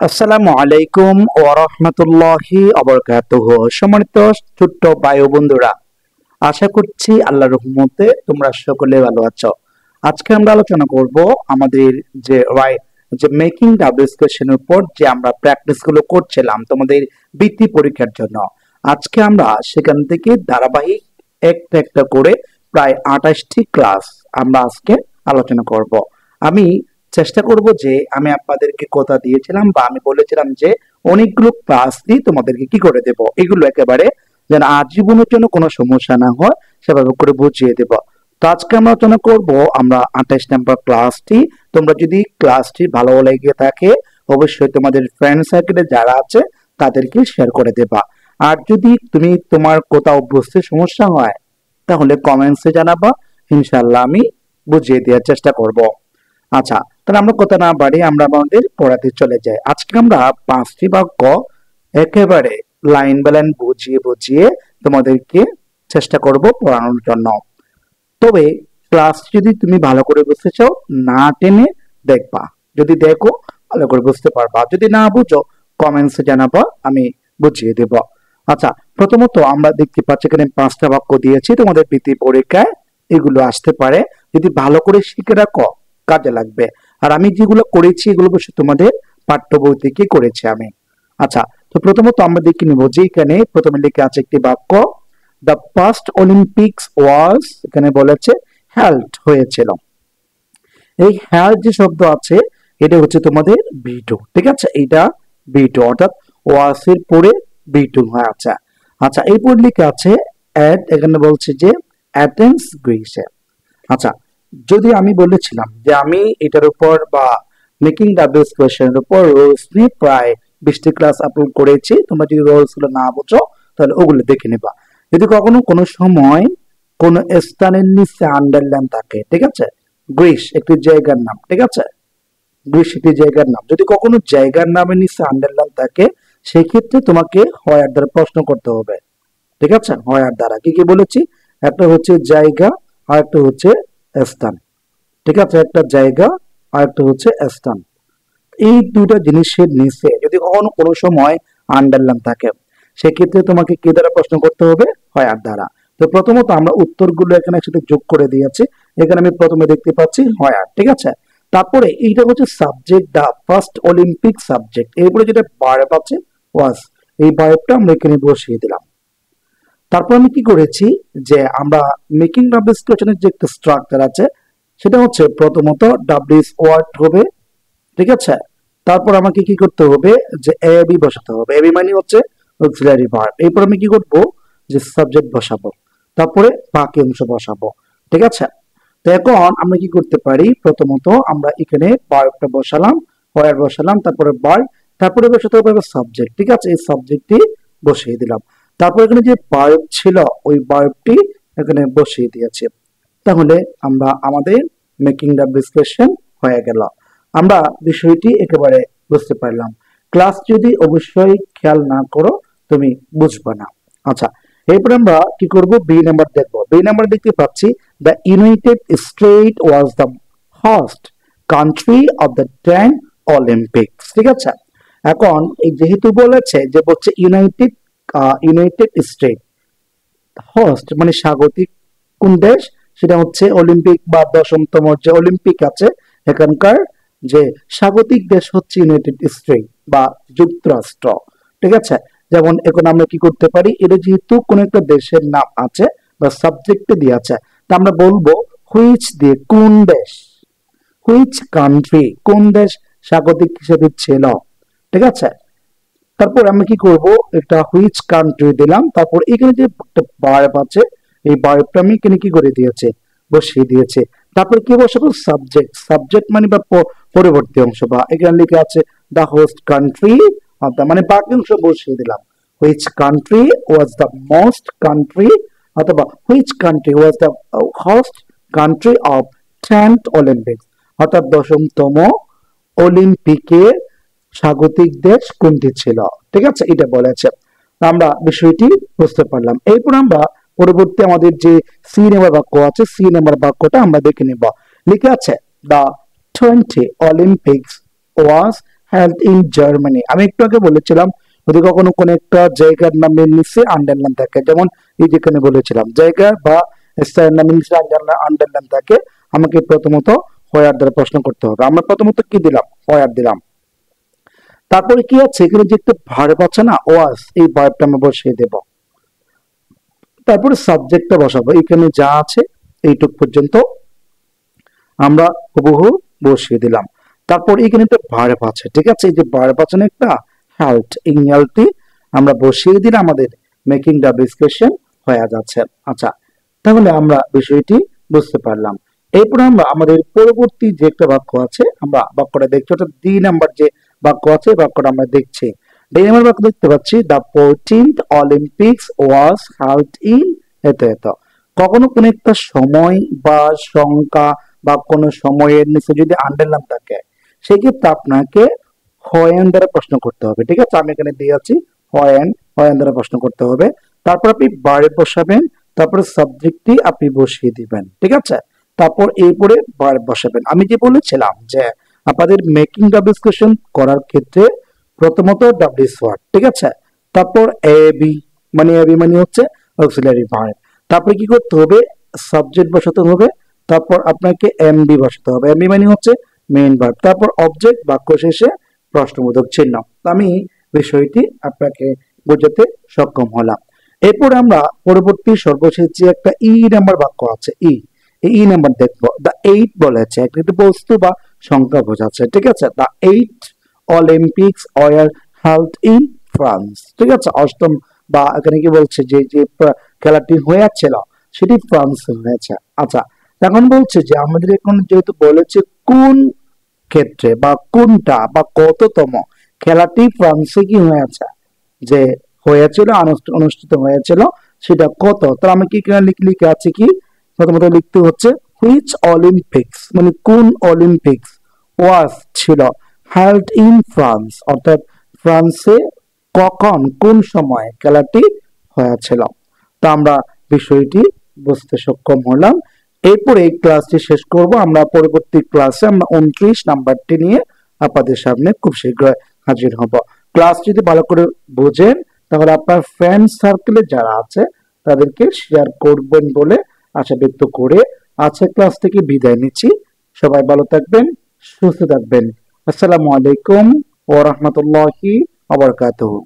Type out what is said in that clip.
আসসালামু আলাইকুম ওয়া রাহমাতুল্লাহি ওয়া বারাকাতুহু। সম্মানিত ছোট্ট ভাই ও বন্ধুরা, আশা করছি আল্লাহর রহমতে তোমরা সকলে ভালো আছো। আজকে আমরা আলোচনা করব আমাদের যে মেকিং ডাব্লিউএস কোশ্চেনের উপর যে আমরা প্র্যাকটিস গুলো করছিলাম তোমাদের বৃত্তি পরীক্ষার জন্য। আজকে আমরা সেখান থেকে ধারাবাহিক একটা একটা করে প্রায় 28টি ক্লাস আমরা আজকে আলোচনা করব। আমি চেষ্টা করব যে আমি আপনাদেরকে কথা দিয়েছিলাম বা আমি বলেছিলাম যে অনেকগুলো ক্লাস দিয়ে তোমাদেরকে কি করে দেব, এগুলো একেবারে যেন আজীবনের জন্য কোনো সমস্যা না হয় সেভাবে করে বুঝিয়ে দেব। তো আজকে আমরা আলোচনা করব আমরা 28 নম্বর ক্লাসটি। তোমরা যদি ক্লাসটি ভালো লেগে থাকে অবশ্যই তোমাদের ফ্রেন্ড সার্কেলে যারা আছে তাদেরকে শেয়ার করে দেবা। আর যদি তুমি তোমার কোথাও বুঝতে সমস্যা হয় তাহলে কমেন্টসে জানাবা, ইনশাআল্লাহ আমি বুঝিয়ে দেওয়ার চেষ্টা করব। আচ্ছা, তাহলে আমরা কথা না বাড়িয়ে আমরা আমাদের পড়াতে চলে যাই। আজকে আমরা 5টি বাক্য একেবারে লাইন বাই লাইন বুঝিয়ে বুঝিয়ে তোমাদেরকে চেষ্টা করব পড়ানোর জন্য। তবে ক্লাস যদি তুমি ভালো করে বুঝতে চাও না টেনে দেখবা, যদি দেখো ভালো করে বুঝতে পারবা, যদি না বুঝো কমেন্টসে জানাবা, আমি বুঝিয়ে দেব। আচ্ছা, প্রথমত আমরা দেখতে পাচ্ছি এখানে 5টা বাক্য দিয়েছি তোমাদের বৃত্তি পরীক্ষায়, এগুলো আসতে পারে। যদি ভালো করে শিখে রাখো কাজে লাগবে। আর আমি যেগুলো করেছি এগুলো অবশ্যই তোমাদের পাঠ্য বই থেকে করেছি আমি। আচ্ছা, তো প্রথমত আমরা দেখে নিব যে এখানে প্রথমে লেখা আছে একটি বাক্য, দ্য ফার্স্ট অলিম্পিক্স ওয়াজ, এখানে বলেছে হেল্ড হয়েছিল। এই হেল্ড যে শব্দ আছে এটা হচ্ছে তোমাদের বি2, ঠিক আছে, এটা বি2 অর্থাৎ ওয়াজ এর পরে বি2 হয়ে আছে। আচ্ছা, এরপর লেখা আছে অ্যাট, এখানে বলছে যে অ্যাথেন্স গ্রিসে। আচ্ছা, যদি আমি বলেছিলাম যে আমি এটার উপর বা মেকিং ডাব্লিউএস কোয়েশ্চেনের উপর রোলস নিয়ে প্রায় 20টি ক্লাস আপলোড করেছি। তোমরা যদি রোলস গুলো না বুঝো তাহলে ওগুলো দেখে নেবা। যদি কখনো কোনো সময় কোন স্থানের নিচে আন্ডারলাইন থাকে, ঠিক আছে, গ্রিস একটি জায়গার নাম, ঠিক আছে, গ্রিস একটি জায়গার নাম, যদি কখনো জায়গার নামের নিচে আন্ডারলাইন থাকে সেই ক্ষেত্রে তোমাকে হয় আর দ্বারা প্রশ্ন করতে হবে, ঠিক আছে, হয় আর দ্বারা। কি কি বলেছি, একটা হচ্ছে জায়গা আর একটা হচ্ছে স্থান, ঠিক আছে, একটা জায়গা আর একটা হচ্ছে স্থান। এই দুইটা জিনিসের নিচে যদি কখনো কোনো সময় আন্ডারলাইন থাকে সেক্ষেত্রে তোমাকে কি দ্বারা প্রশ্ন করতে হবে, হয় আর দ্বারা। তো প্রথমত আমরা উত্তরগুলো এখানে একসাথে যোগ করে দিয়েছি। এখানে আমি প্রথমে দেখতে পাচ্ছি হয় আর, ঠিক আছে। তারপরে এইটা হচ্ছে subject, the first olympic subject, এরপরে যেটা ভার্ব আছে ওয়াজ, এই ভার্বটা আমরা এখানে বসিয়ে দিলাম। তারপর আমি কি করেছি যে আমরা মেকিং ডাব্লিউএস কোশ্চেনের যে একটা স্ট্রাকচার আছে সেটা হচ্ছে প্রথমত ডাব্লিউএস ওয়ার্ড হবে, ঠিক আছে। তারপর আমাকে কি করতে হবে যে এ বি বসাতে হবে, এ বি মানে হচ্ছে অক্সিলারি ভার্ব। এরপর আমি কি করব যে সাবজেক্ট বসাবো, তারপরে বাকি অংশ বসাবো, ঠিক আছে। তো এখন আমরা কি করতে পারি, প্রথমত আমরা এখানে ভার্বটা বসালাম, ওয়ার্ড বসালাম, তারপরে ভার্ব, তারপরে বসাতে হবে সাবজেক্ট, ঠিক আছে, এই সাবজেক্টটি বসিয়ে দিলাম। তারপর এখানে যে ভার্ব ছিল ওই ভার্বটি এখানে বসিয়ে দিয়েছি। তাহলে আমরা আমাদের মেকিং ডাব্লিউএস কোশ্চেন হয়ে গেল। আমরা বিষয়টি একেবারে বুঝতে পারলাম। ক্লাস যদি অবশ্যই খেয়াল না করো তুমি বুঝবে না। আচ্ছা, এরপর আমরা কি করব, বি নাম্বার দেখবো। বি নাম্বার দেখতে পাচ্ছি the United state was the host country of the 10 Olympics, ঠিক আছে। এখন এই যেহেতু বলেছে যে বলছে ইউনাইটেড স্টেট, হোস্ট মানে স্বাগতিক কোন দেশ, সেটা হচ্ছে অলিম্পিক বা 10তম যে অলিম্পিক আছে এখানকার যে স্বাগতিক দেশ হচ্ছে ইউনাইটেড স্টেট বা যুক্তরাষ্ট্র, ঠিক আছে। যেমন এখন আমরা কি করতে পারি, এটা যেহেতু কোন একটা দেশের নাম আছে বা সাবজেক্টে দিয়ে আছে, তা আমরা বলবো হুইচ দিয়ে, কোন দেশ, হুইচ কান্ট্রি, কোন দেশ স্বাগতিক হিসেবে ছিল, ঠিক আছে। তারপর আমরা কি করব, একটা হুইচ কান্ট্রি দিলাম, তারপর এখানে যে একটা ভার্ব আছে এই ভার্বটা আমি এখানে কি করে দিয়েছে, বসিয়ে দিয়েছে। তারপর কি বসাবো, সাবজেক্ট, সাবজেক্ট মানে বা পরবর্তী অংশ, বা এখানে লেখা আছে the host country of the, মানে বাকি অংশ বসিয়ে দিলাম। Which country was the most country, অথবা which country was the host country of 10th Olympics, অর্থাৎ 10তম অলিম্পিকে স্বাগতিক দেশ কোনটি ছিল, ঠিক আছে, এটা বলেছে। আমরা বিষয়টি বুঝতে পারলাম। এরপর আমরা পরবর্তী আমাদের যে সি নাম্বার বাক্য আছে, সি নাম্বার বাক্যটা আমরা দেখে নিব। লিখে আছে the 20 Olympics was held in Germany. আমি একটু আগে বলেছিলাম যদি কখনো কোনো একটা জায়গার নামের নিচে আন্ডারলাইন থাকে, যেমন এই যেখানে বলেছিলাম জায়গা বা স্থানের নামের নিচে আন্ডারলাইন থাকে, আমাকে প্রথমত হোয়ার দ্বারা প্রশ্ন করতে হবে। আমরা প্রথমত কি দিলাম? হোয়ার দিলাম। তারপরে কি আছে এখানে যে একটা ভার্ব আছে না, ওয়াজ, এই ভার্বটা আমরা বসিয়ে দেব। তারপরে সাবজেক্টটা বসাবো, এখানে যা আছে এইটুক পর্যন্ত আমরা হুবহু বসিয়ে দিলাম। তারপর এখানে একটা ভার্ব আছে, ঠিক আছে, এই যে ভার্ব আছে না একটা হেল্ড, এই হেল্ডটি আমরা বসিয়ে দিলে আমাদের মেকিং দ্য ডিসকাশন হয়ে যাচ্ছে। আচ্ছা, তাহলে আমরা বিষয়টি বুঝতে পারলাম। এরপর আমরা আমাদের পরবর্তী যে একটা বাক্য আছে আমরা বাক্যটা দেখছি, অর্থাৎ 2 নাম্বার যে বাক্য আছে বাক্যটা আমরা দেখছি। 2 নাম্বার বাক্য দেখতে পাচ্ছি, the 14th Olympics was held in এত এত। কখনো কোনো একটা সময় বা সংখ্যা বা কোনো সময়ের নিচে যদি আন্ডারলাইন থাকে, সেক্ষেত্রে আপনাকে হোয়েন দ্বারা প্রশ্ন করতে হবে। ঠিক আছে, আমি এখানে দিয়ে আছি হোয়েন দ্বারা প্রশ্ন করতে হবে। তারপর আপনি ভার্ব বসাবেন, তারপরে সাবজেক্টটি আপনি বসিয়ে দিবেন। ঠিক আছে, তারপর এরপরে ভার্ব বসাবেন। আমি যে বলেছিলাম যে আপনাদের মেকিং দ্য ডিসকাশন করার ক্ষেত্রে প্রথমত ডাব্লিউএস ওয়ার্ড, ঠিক আছে, তারপর এবি মানে হচ্ছে অক্সিলারি ভার্ব। তারপরে কি করতে হবে? সাবজেক্ট বসাতে হবে, তারপর আপনাকে এমবি বসাতে হবে। এমবি মানে হচ্ছে মেইন ভার্ব, তারপর অবজেক্ট, বাক্য শেষে প্রশ্নবোধক চিহ্ন। আমি বিষয়টি আপনাকে বোঝাতে সক্ষম হলাম। এরপর আমরা পরবর্তী সর্বশেষ যে একটা নাম্বার বাক্য আছে, এই নাম্বার দেখবো। দ্য 8 বলেছে একটি বস্তু বা সংখ্যা বোঝাচ্ছে। ঠিক আছে, the 8 Olympics were held in France. ঠিক আছে, অষ্টম বা এখানে কি বলছে যে যে খেলাটি হয়েছিল সেটি ফ্রান্সে হয়েছে। আচ্ছা, এখন বলছে যে আমাদের এখন যেহেতু বলেছে কোন ক্ষেত্রে বা কোনটা বা কততম খেলাটি ফ্রান্সে কি হয়েছে, যে হয়েছিল অনুষ্ঠিত হয়েছিল সেটা কত, তাহলে আমি কি লিখে আছে কি প্রথমত লিখতে হচ্ছে হুইচ অলিম্পিক্স, মানে কোন অলিম্পিক্স ওয়াজ ছিল হেল্ড ইন ফ্রান্স, অর্থাৎ ফ্রান্সে কখন কোন সময় খেলাটি হয়েছিল। তো আমরা বিষয়টি বুঝতে সক্ষম হলাম। এরপরে এই ক্লাসটি শেষ করব। আমরা পরবর্তী ক্লাসে আমরা 29 নাম্বারটি নিয়ে আপনাদের সামনে খুব শীঘ্রই হাজির হব। ক্লাস যদি ভালো করে বোঝেন তাহলে আপনার ফ্রেন্ড সার্কেলে যারা আছে তাদেরকে শেয়ার করবেন বলে আশা ব্যক্ত করে আজকের ক্লাস থেকে বিদায় নিচ্ছি। সবাই ভালো থাকবেন, সুস্থ থাকবেন। আসসালামু আলাইকুম ওয়া রাহমাতুল্লাহি ওয়া বারাকাতুহু।